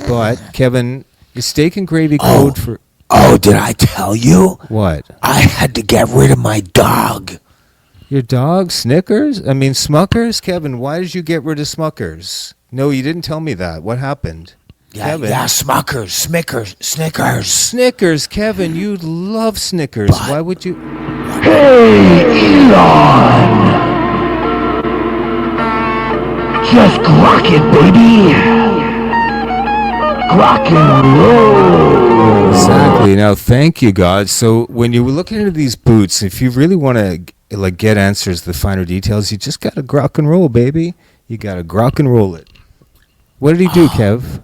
But, Kevin, your steak and gravy code for... Oh, did I tell you? What? I had to get rid of my dog. Your dog? Snickers? I mean, Smuckers? Kevin, why did you get rid of Smuckers? No, you didn't tell me that. What happened? Kevin. Yeah, Smuckers, Snickers. Snickers, Kevin, you love Snickers. But, why would you... Hey, Elon! Just grok it, baby! Grok and roll! Exactly. Now, thank you, God. So, when you were looking into these boots, if you really want to get answers to the finer details, you just got to grok and roll, baby. You got to grok and roll it. What did he do, Kev?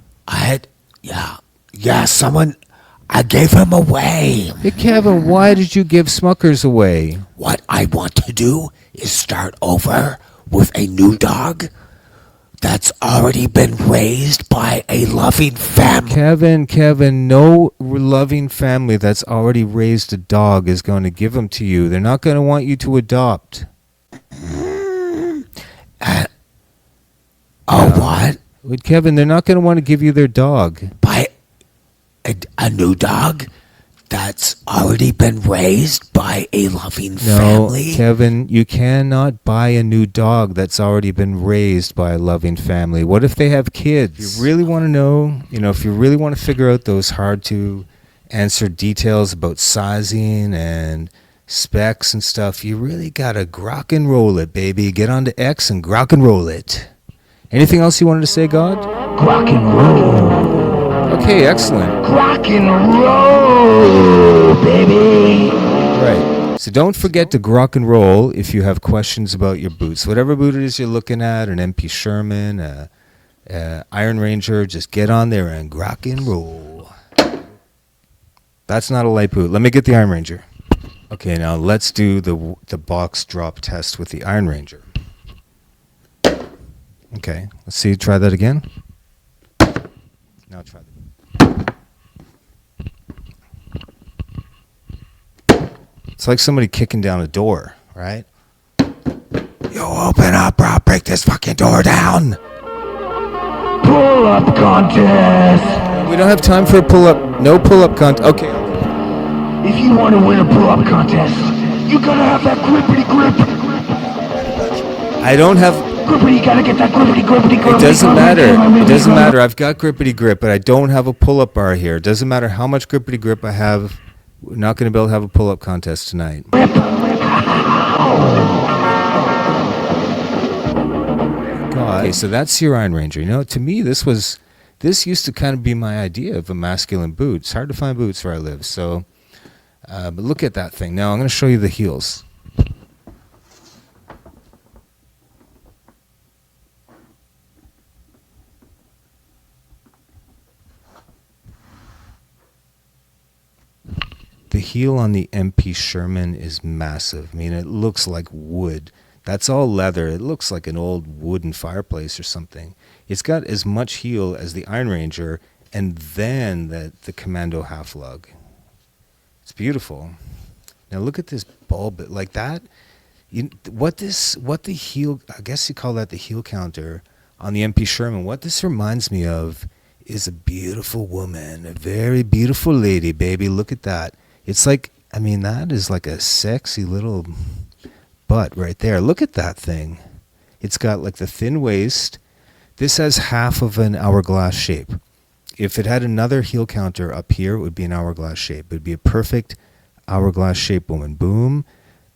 Someone, I gave him away. Hey, Kevin, why did you give Smuckers away? What I want to do is start over with a new dog that's already been raised by a loving family. Kevin, no loving family that's already raised a dog is going to give them to you. They're not going to want you to adopt. What? Wait, Kevin, they're not going to want to give you their dog. By a new dog that's already been raised by a loving family? No, Kevin, you cannot buy a new dog that's already been raised by a loving family. What if they have kids? If you really want to know, if you really want to figure out those hard to answer details about sizing and specs and stuff, you really got to grok and roll it, baby. Get onto X and grok and roll it. Anything else you wanted to say, God? Grok and roll! Okay, excellent. Rock and roll, baby. Right. So don't forget to grok and roll if you have questions about your boots. Whatever boot it is you're looking at, an MP Sherman, Iron Ranger, just get on there and grok and roll. That's not a light boot. Let me get the Iron Ranger. Okay, now let's do the box drop test with the Iron Ranger. Okay, let's see. Try that again. Now try that. It's like somebody kicking down a door, right? You open up or I'll break this fucking door down. Pull-up contest. We don't have time for a pull-up. No pull-up contest. Okay. If you want to win a pull-up contest, you gotta have that grippity grip. I don't have... Grippity, you gotta get that grippity. It doesn't matter. It doesn't matter. I've got grippity grip, but I don't have a pull-up bar here. It doesn't matter how much grippity grip I have. We're not going to be able to have a pull-up contest tonight. God. Okay, so that's your Iron Ranger. To me, this used to kind of be my idea of a masculine boot. It's hard to find boots where I live, so... but look at that thing. Now, I'm going to show you the heels. The heel on the MP Sherman is massive. I mean, it looks like wood. That's all leather. It looks like an old wooden fireplace or something. It's got as much heel as the Iron Ranger and then the Commando half lug. It's beautiful. Now look at this bulb like that. What the heel, I guess you call that the heel counter on the MP Sherman. What this reminds me of is a beautiful woman, a very beautiful lady, baby. Look at that. It's like, that is like a sexy little butt right there. Look at that thing. It's got like the thin waist. This has half of an hourglass shape. If it had another heel counter up here, it would be an hourglass shape. It would be a perfect hourglass shape woman. Boom.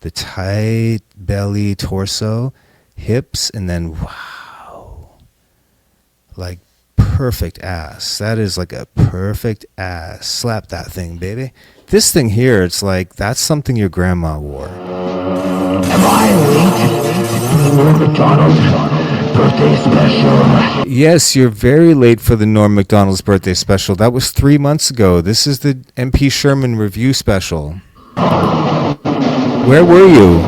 The tight belly, torso, hips, and then wow. Like perfect ass. That is like a perfect ass. Slap that thing, baby. This thing here, it's like, that's something your grandma wore. Am I late? Norm McDonald's birthday special. Yes, you're very late for the Norm McDonald's birthday special. That was 3 months ago. This is the MP Sherman review special. Where were you?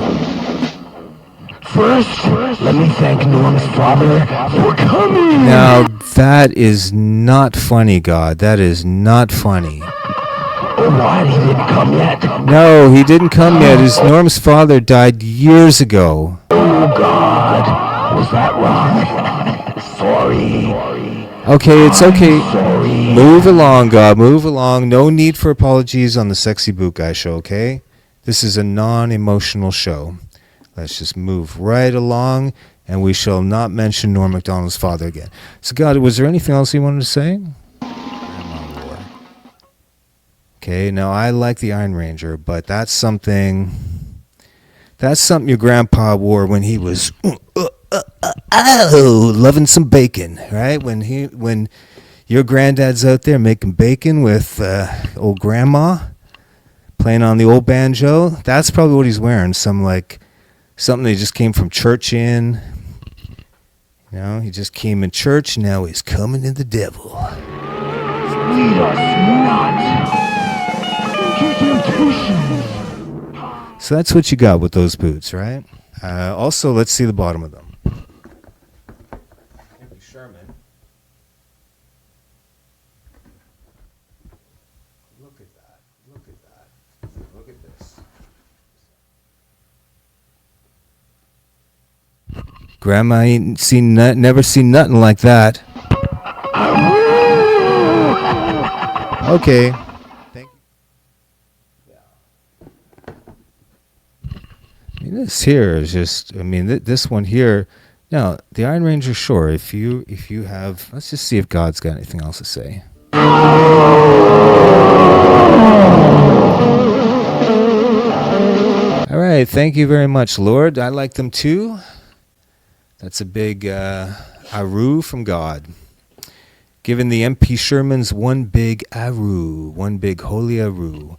First, let me thank Norm's father for coming. Now, that is not funny, God. That is not funny. What? He didn't come yet? No, he didn't come yet. Norm's father died years ago. Oh, God. Was that wrong? Sorry. Okay, it's okay. Sorry. sorry. Move along, God. Move along. No need for apologies on the Sexy Boot Guy show, okay? This is a non-emotional show. Let's just move right along, and we shall not mention Norm Macdonald's father again. So, God, was there anything else you wanted to say? Okay, now I like the Iron Ranger, but that's something your grandpa wore when he was loving some bacon, right? When your granddad's out there making bacon with old grandma, playing on the old banjo, that's probably what he's wearing. Something that he just came from church in. You know, he just came in church, now he's coming in the devil. Lead us not. So that's what you got with those boots, right? Also, let's see the bottom of them. Sherman. Look at that. Look at that. Look at this. Grandma ain't never seen nothing like that. Okay. I mean, this here is just, this one here. Now, the Iron Ranger, sure, if you have, let's just see if God's got anything else to say. All right, thank you very much, Lord. I like them too. That's a big aru from God. Giving the MP Shermans one big aru, one big holy aru.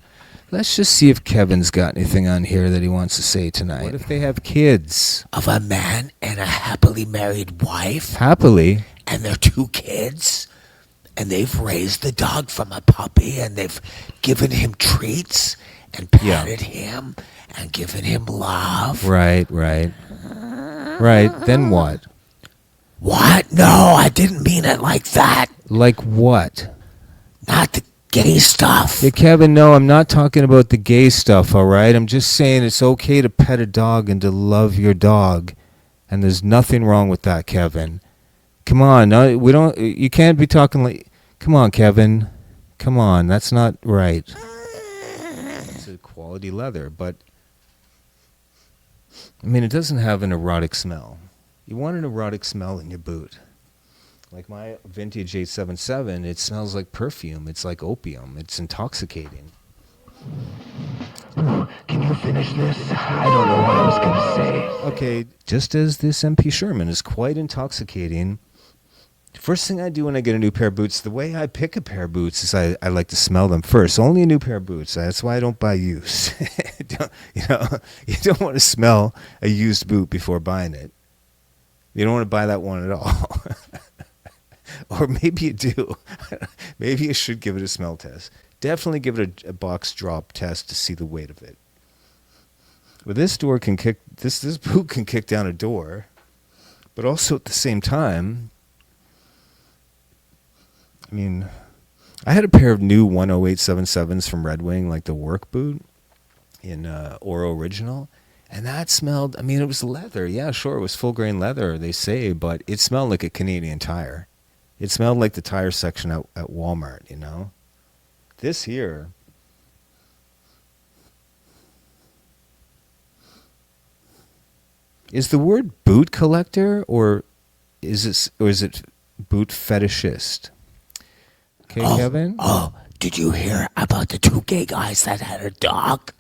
Let's just see if Kevin's got anything on here that he wants to say tonight. What if they have kids? Of a man and a happily married wife. Happily? And their 2 kids. And they've raised the dog from a puppy, and they've given him treats and patted him and given him love. Right. Right, then what? What? No, I didn't mean it like that. Like what? Not the gay stuff. Yeah, Kevin, no, I'm not talking about the gay stuff, all right? I'm just saying it's okay to pet a dog and to love your dog. And there's nothing wrong with that, Kevin. Come on, no, you can't be talking like, come on, Kevin. Come on, that's not right. It's a quality leather, but, it doesn't have an erotic smell. You want an erotic smell in your boot. Like my vintage 877, it smells like perfume. It's like opium. It's intoxicating. Can you finish this? I don't know what I was going to say. Okay, just as this MP Sherman is quite intoxicating, first thing I do when I get a new pair of boots, the way I pick a pair of boots is I like to smell them first. Only a new pair of boots. That's why I don't buy used. You don't want to smell a used boot before buying it. You don't want to buy that one at all. Or maybe you do. Maybe you should give it a smell test. Definitely give it a box drop test to see the weight of it. But this boot can kick down a door. But also at the same time, I had a pair of new 10877s from Red Wing, like the work boot in Oro Original. And that smelled, it was leather. Yeah, sure, it was full grain leather, they say, but it smelled like a Canadian Tire. It smelled like the tire section at Walmart, This here, is the word boot collector or is it boot fetishist? Okay, Kevin? Oh, did you hear about the 2 gay guys that had a dog?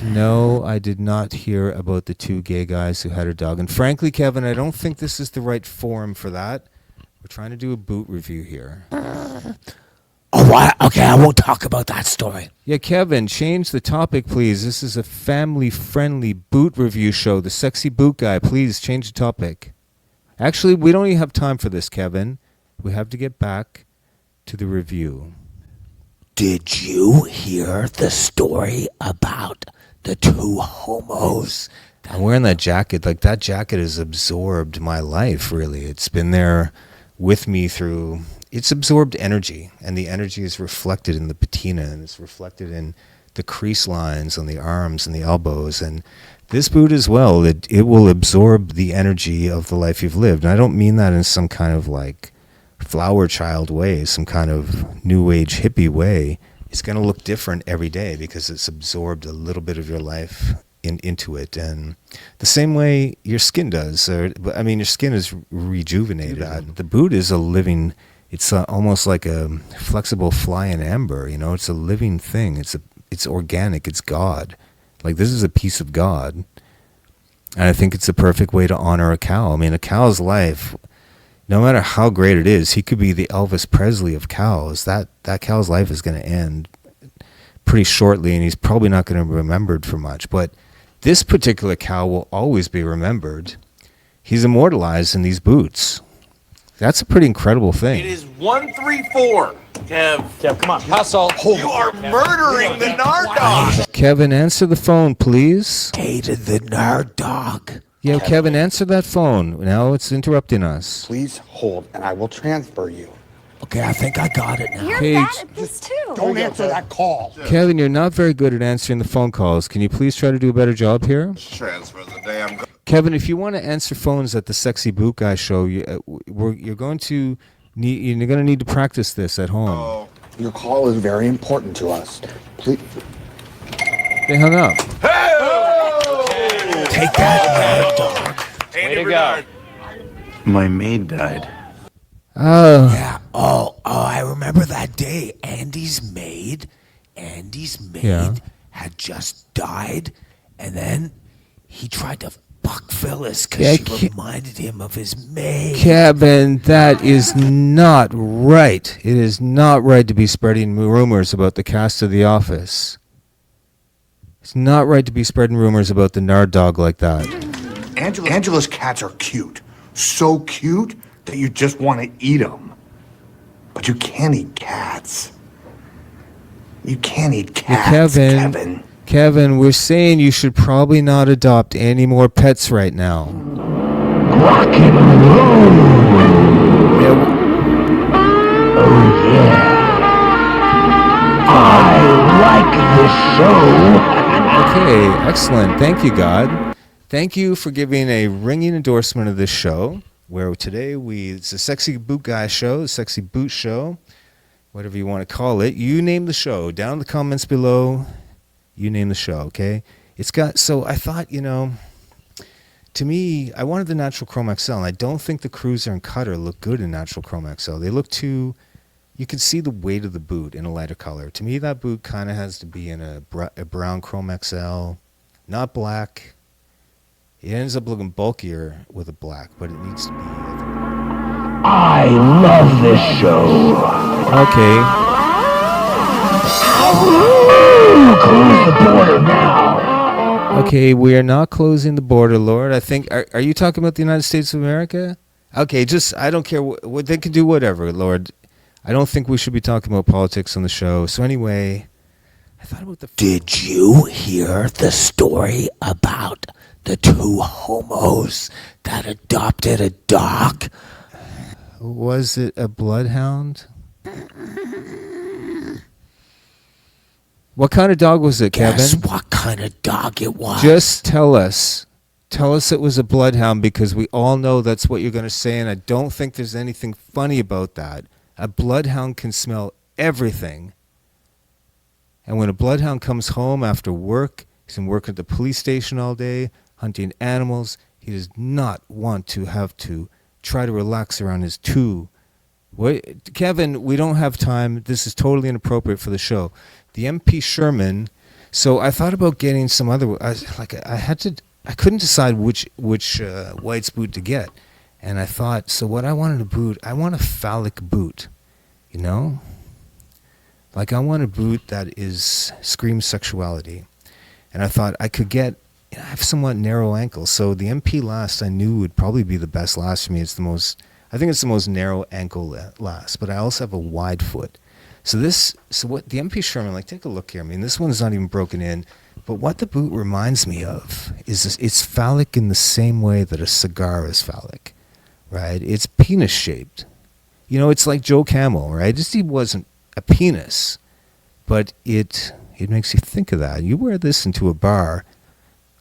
No, I did not hear about the 2 gay guys who had a dog. And frankly, Kevin, I don't think this is the right forum for that. We're trying to do a boot review here. Oh, what? Okay, I won't talk about that story. Yeah, Kevin, change the topic, please. This is a family-friendly boot review show. The Sexy Boot Guy, please change the topic. Actually, we don't even have time for this, Kevin. We have to get back to the review. Did you hear the story about the 2 homos? I'm wearing that jacket. Like, that jacket has absorbed my life, really. It's been there with me through... It's absorbed energy, and the energy is reflected in the patina, and it's reflected in the crease lines on the arms and the elbows. And this boot as well, it will absorb the energy of the life you've lived. And I don't mean that in some kind of, like, flower child way, some kind of new age hippie way, it's going to look different every day because it's absorbed a little bit of your life into it. And the same way your skin does. Your skin is rejuvenated. The boot is a living, it's almost like a flexible fly in amber. It's a living thing. It's organic. It's God. Like, this is a piece of God. And I think it's the perfect way to honor a cow. A cow's life, no matter how great it is, he could be the Elvis Presley of cows. That cow's life is going to end pretty shortly, and he's probably not going to be remembered for much. But this particular cow will always be remembered. He's immortalized in these boots. That's a pretty incredible thing. It is 134. Kev, come on. Hustle. You are murdering the Nard Dog. Kevin, answer the phone, please. Hated the Nard Dog. Yeah, Kevin, answer that phone. Now it's interrupting us. Please hold, and I will transfer you. Okay, I think I got it now. You're Hey, bad at this too. Don't answer that call. Kevin, you're not very good at answering the phone calls. Can you please try to do a better job here? Transfer the damn. Kevin, if you want to answer phones at the Sexy Boot Guy show, you're going to need to practice this at home. Your call is very important to us. Please. They hung up. Take that, Nard Dog. Way to go. My maid died. Oh, Yeah. Oh, I remember that day. Andy's maid Yeah. had just died, and then he tried to fuck Phyllis because Yeah, she reminded him of his maid. Kevin, that is not right. It is not right to be spreading rumors about the cast of The Office. It's not right to be spreading rumors about the Nard Dog like that. Angela's cats are cute. So cute that you just want to eat them. But you can't eat cats. You can't eat cats, Kevin. Kevin, we're saying you should probably not adopt any more pets right now. Rock and roll. Yeah, Oh yeah. I like this show. okay, excellent. Thank you, God. Thank you for giving a ringing endorsement of this show, where today it's a Sexy Boot Guy show, the Sexy Boot Show, whatever you want to call it. You name the show. Down in the comments below, you name the show, okay? So I thought, to me, I wanted the Natural Chrome XL, and I don't think the Cruiser and Cutter look good in Natural Chrome XL. They look too, you can see the weight of the boot in a lighter color. To me, that boot kind of has to be in a brown Chrome XL, not black. It ends up looking bulkier with a black, but it needs to be. I love this show. Okay. Close the border now. Okay, we are not closing the border, Lord. I think, are you talking about the United States of America? Okay, I don't care. What they can do whatever, Lord. I don't think we should be talking about politics on the show. So anyway, I thought about the... Did you hear the story about the two homos that adopted a dog? Was it a bloodhound? What kind of dog was it, Kevin? Guess what kind of dog it was? Just tell us. Tell us it was a bloodhound, because we all know that's what you're going to say, and I don't think there's anything funny about that. A bloodhound can smell everything. And when a bloodhound comes home after work, he's been working at the police station all day, hunting animals, he does not want to have to try to relax around his two. Kevin, we don't have time. This is totally inappropriate for the show. The MP Sherman. So I thought about getting some other. I couldn't decide which White's boot to get, and I thought, so what I wanted a boot. I want a phallic boot, Like I want a boot that screams sexuality, and I thought I could get. I have somewhat narrow ankles, so the MP last I knew would probably be the best last for me. I think it's the most narrow ankle last, but I also have a wide foot. So what the MP Sherman, take a look here. I mean, this one's not even broken in, but what the boot reminds me of is it's phallic in the same way that a cigar is phallic, right? It's penis shaped. It's like Joe Camel, right? He wasn't a penis, but it makes you think of that. You wear this into a bar,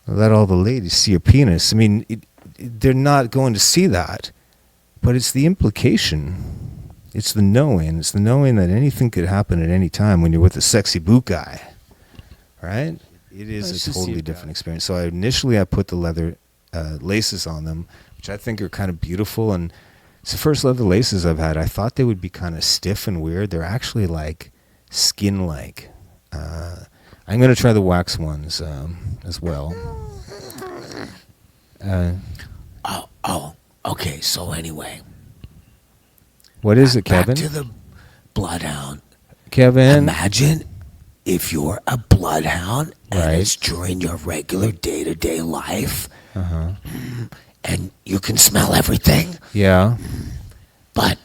let all the ladies see your penis. I mean, they're not going to see that, but it's the implication. It's the knowing. It's the knowing that anything could happen at any time when you're with a sexy boot guy, right? It is a totally different experience. So I put the leather laces on them, which I think are kind of beautiful. And it's the first leather laces I've had. I thought they would be kind of stiff and weird. They're actually like skin-like. I'm going to try the wax ones as well. Okay, so anyway. What is it, Kevin? Back to the bloodhound. Kevin? Imagine if you're a bloodhound and Right. it's during your regular day-to-day life, Uh-huh. and you can smell everything, Yeah. but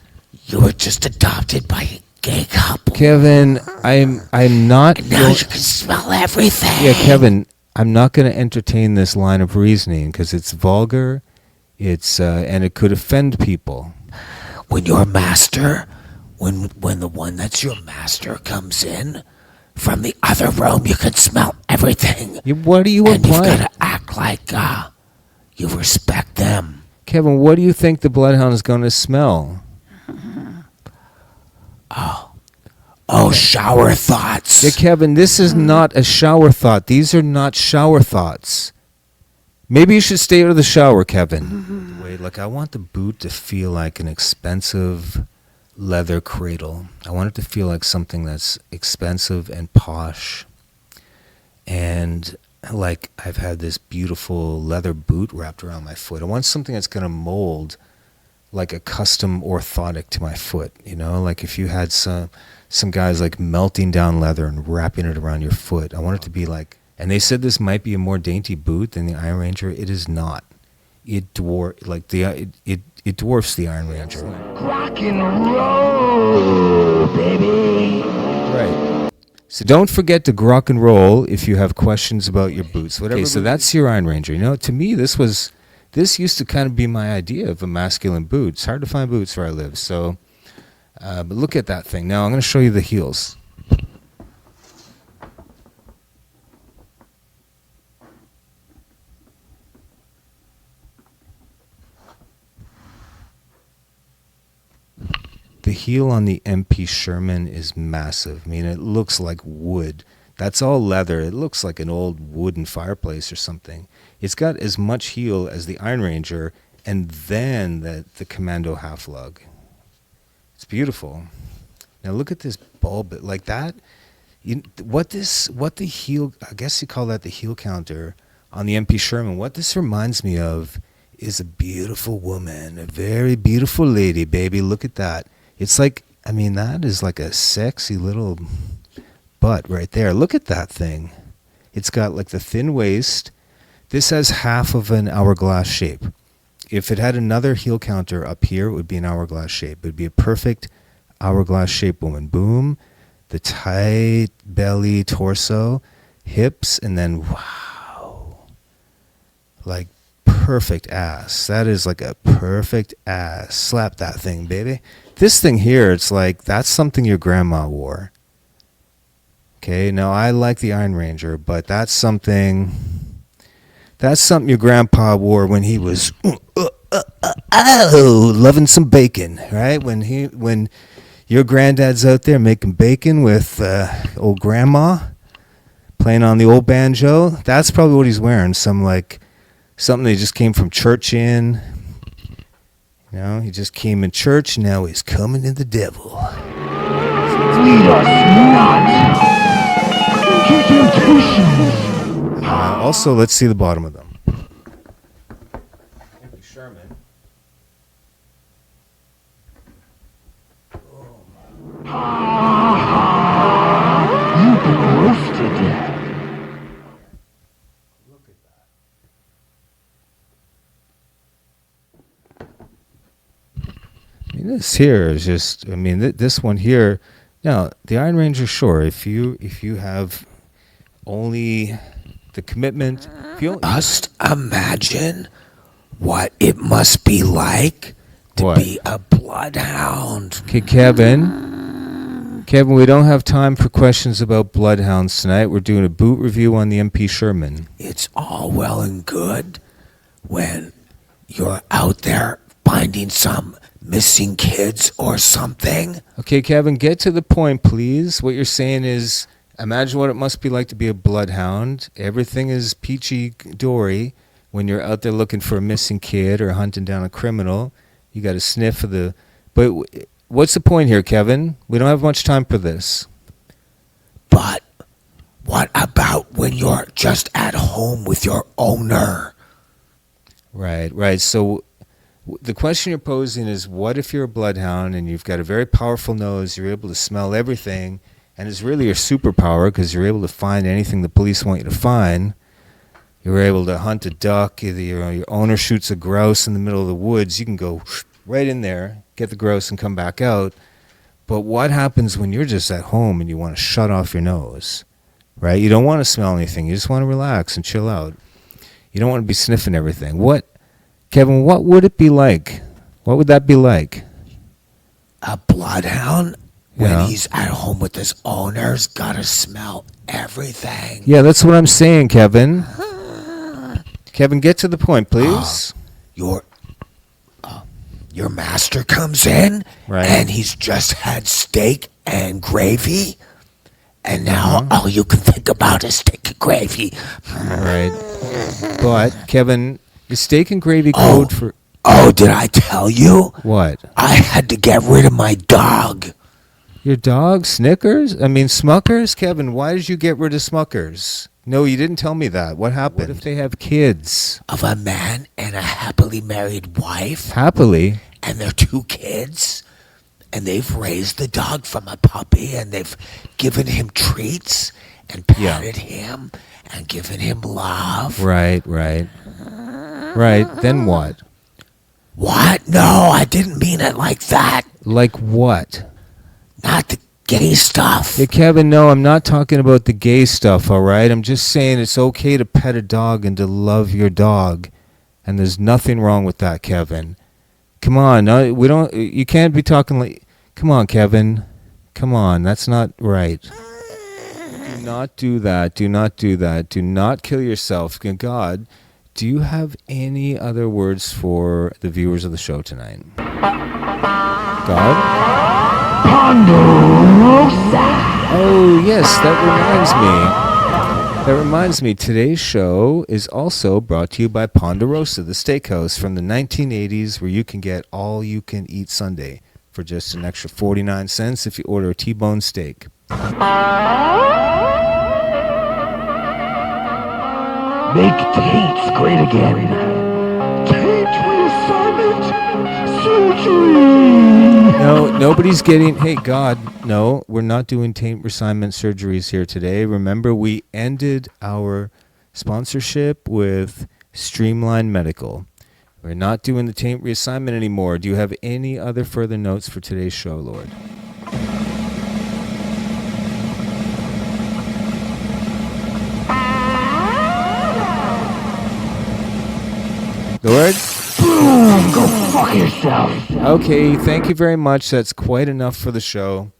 you were just adopted by a gay couple. Kevin, I'm not... And now you can smell everything. Yeah, Kevin, I'm not going to entertain this line of reasoning because it's vulgar, and it could offend people. When your master, when the one that's your master comes in from the other room, you can smell everything. What are you And you've implying? got to act like you respect them. Kevin, what do you think the bloodhound is going to smell? Oh, shower thoughts. Yeah, Kevin, this is not a shower thought. These are not shower thoughts. Maybe you should stay out of the shower, Kevin. Wait, look, I want the boot to feel like an expensive leather cradle. I want it to feel like something that's expensive and posh. And like I've had this beautiful leather boot wrapped around my foot. I want something that's going to mold like a custom orthotic to my foot, you know? Like if you had some guys like melting down leather and wrapping it around your foot. I want it to be like... And they said this might be a more dainty boot than the Iron Ranger. It is not. It dwarfs the Iron Ranger. Rock and roll, baby. Right. So don't forget to grok and roll if you have questions about your boots. Whatever. Okay, so that's your Iron Ranger. You know, to me, this used to kind of be my idea of a masculine boot. It's hard to find boots where I live. So, but look at that thing. Now I'm going to show you the heels. The heel on the MP Sherman is massive. I mean, it looks like wood. That's all leather. It looks like an old wooden fireplace or something. It's got as much heel as the Iron Ranger and then the Commando half lug. It's beautiful. Now look at this bulb like that. What the heel, I guess you call that the heel counter on the MP Sherman. What this reminds me of is a beautiful woman, a very beautiful lady, baby. Look at that. It's like, I mean, that is like a sexy little butt right there. Look at that thing. It's got like the thin waist. This has half of an hourglass shape. If it had another heel counter up here, it would be an hourglass shape. It would be a perfect hourglass shaped woman. Boom, the tight belly, torso, hips, and then wow, like perfect ass. That is like a perfect ass. Slap that thing, baby. This thing here, it's like that's something your grandma wore. Okay, now I like the Iron Ranger, but that's something your grandpa wore when he was loving some bacon, right? When your granddad's out there making bacon with old grandma, playing on the old banjo, that's probably what he's wearing. Something they just came from church in. You know, he just came in church, and now he's coming in the devil. Lead us not into temptation. Also, let's see the bottom of them. Sherman. You've been roasted. I mean, this here is just. I mean, this one here. Now, the Iron Ranger, sure. If you have only the commitment, Just imagine what it must be like to What? be a bloodhound. Okay, Kevin, we don't have time for questions about bloodhounds tonight. We're doing a boot review on the MP Sherman. It's all well and good when you're out there finding some missing kids or something. Okay, Kevin, get to the point, please. What you're saying is, imagine what it must be like to be a bloodhound. Everything is peachy dory when you're out there looking for a missing kid or hunting down a criminal. You got to sniff of the... But what's the point here, Kevin? We don't have much time for this. But what about when you're just at home with your owner? Right. So the question you're posing is, what if you're a bloodhound and you've got a very powerful nose, you're able to smell everything, and it's really your superpower because you're able to find anything the police want you to find. You're able to hunt a duck, either your owner shoots a grouse in the middle of the woods, you can go right in there, get the grouse and come back out. But what happens when you're just at home and you want to shut off your nose, right? You don't want to smell anything. You just want to relax and chill out. You don't want to be sniffing everything. Kevin, what would it be like? What would that be like? A bloodhound, when Yeah. he's at home with his owner's got to smell everything. Yeah, that's what I'm saying, Kevin. Kevin, get to the point, please. Your master comes in, Right. and he's just had steak and gravy, and now all you can think about is steak and gravy. Right. But, Kevin, is steak and gravy code for... Oh, did I tell you? What? I had to get rid of my dog. Your dog, Snickers? Smuckers? Kevin, why did you get rid of Smuckers? No, you didn't tell me that. What happened? What if they have kids? Of a man and a happily married wife. Happily? And their 2 kids. And they've raised the dog from a puppy, and they've given him treats and patted him and given him love. Right. Then what? What? No, I didn't mean it like that. Like what? Not the gay stuff. Yeah, Kevin, no, I'm not talking about the gay stuff, all right? I'm just saying it's okay to pet a dog and to love your dog. And there's nothing wrong with that, Kevin. Come on, no, you can't be talking like... Come on, Kevin. Come on, that's not right. Do not do that. Do not do that. Do not kill yourself. God, do you have any other words for the viewers of the show tonight? God? Ponderosa. Oh, yes, that reminds me. Today's show is also brought to you by Ponderosa, the steakhouse from the 1980s, where you can get all you can eat Sunday for just an extra 49 cents if you order a T-bone steak. Make Tate's great again. Tate reassignment surgery. No, nobody's getting... Hey, God, no, we're not doing taint reassignment surgeries here today. Remember, we ended our sponsorship with Streamline Medical. We're not doing the taint reassignment anymore. Do you have any other further notes for today's show, Lord? Lord? Boom! Go fuck yourself. Okay, thank you very much. That's quite enough for the show.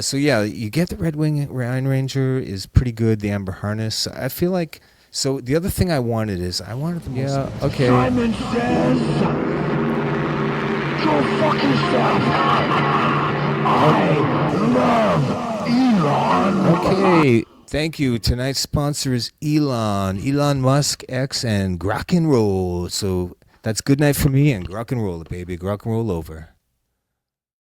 So yeah, you get the Red Wing Iron Ranger is pretty good. The Amber Harness. I feel like... So the other thing I wanted the most... Yeah, okay. Simon says, go fuck yourself. I love Elon. Okay, thank you. Tonight's sponsor is Elon Musk, X, and Grok and Roll. So that's good night for me, and Grok and Roll it, baby. Grok and Roll over.